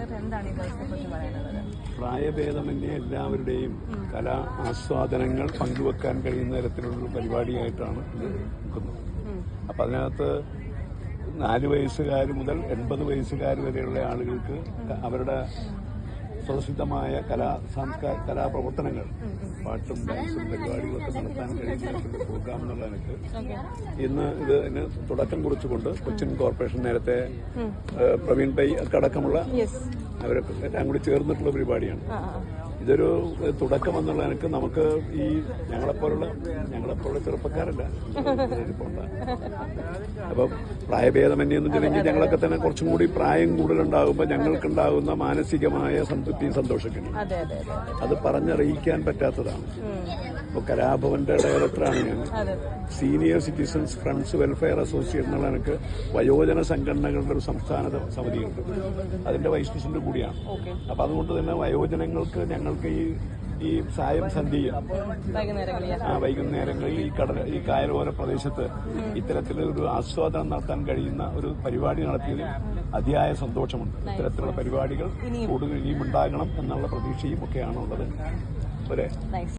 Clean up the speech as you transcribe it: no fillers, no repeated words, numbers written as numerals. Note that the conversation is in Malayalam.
പ്രേക്ഷകർക്ക് എന്താണ് ഈ ദിവസത്തെക്കുറിച്ച് പറയാനുള്ളത്? പ്രായഭേദമന്യേ എല്ലാവരുടെയും കലാ ആസ്വാദനങ്ങൾ പങ്കുവെക്കാൻ കഴിയുന്ന തരത്തിലുള്ള പരിപാടിയായിട്ടാണ് ഇത് നിൽക്കുന്നത്. അപ്പം അതിനകത്ത് 4 വയസ്സുകാർ മുതൽ 80 വയസ്സുകാർ വരെയുള്ള ആളുകൾക്ക് അവരുടെ സ്വതസിദ്ധമായ കലാപ്രവർത്തനങ്ങൾ, പാട്ടും ഡാൻസും പരിപാടികളൊക്കെ നടത്താൻ കഴിയുന്ന പ്രോഗ്രാം എന്നുള്ള എനിക്ക് ഇന്ന് ഇതിന് തുടക്കം കുറിച്ചുകൊണ്ട് കൊച്ചിൻ കോർപ്പറേഷൻ നേരത്തെ പ്രവീൺ പൈ ഒക്കെ അടക്കമുള്ള അവരൊക്കെ എല്ലാം കൂടി ചേർന്നിട്ടുള്ള പരിപാടിയാണ്. ഇതൊരു തുടക്കം എന്നുള്ള എനിക്ക് നമുക്ക് ഈ ഞങ്ങളെപ്പോലുള്ള ചെറുപ്പക്കാരല്ല അപ്പം പ്രായഭേദമന്യേ എന്ന് വെച്ചിട്ടുണ്ടെങ്കിൽ ഞങ്ങളൊക്കെ തന്നെ കുറച്ചും കൂടി പ്രായം കൂടുതലുണ്ടാകുമ്പോൾ ഞങ്ങൾക്കുണ്ടാകുന്ന മാനസികമായ സംതൃപ്തിയും സന്തോഷമൊക്കെയാണ്. അത് പറഞ്ഞറിയിക്കാൻ പറ്റാത്തതാണ്. ഇപ്പോൾ കലാഭവന്റെ ഡയറക്ടറാണ് ഞാൻ. Senior citizens friends welfare association എന്നുള്ള എനിക്ക് വയോജന സംഘടനകളുടെ ഒരു സംസ്ഥാന സമിതിയുണ്ട്. അതിന്റെ വൈസ് പ്രസിഡന്റ് കൂടിയാണ്. അപ്പൊ അതുകൊണ്ട് തന്നെ വയോജനങ്ങൾക്ക് ഞങ്ങൾക്ക് ഈ സായം സന്ധ്യയിൽ വൈകുന്നേരങ്ങളിൽ ഈ കായലോര പ്രദേശത്ത് ഇത്തരത്തിലൊരു ആസ്വാദനം നടത്താൻ കഴിയുന്ന ഒരു പരിപാടി നടത്തിയതിൽ അതിയായ സന്തോഷമുണ്ട്. ഇത്തരത്തിലുള്ള പരിപാടികൾ കൂടുതൽ ഇനിയും ഉണ്ടാകണം എന്നുള്ള പ്രതീക്ഷയും ഒക്കെയാണുള്ളത്.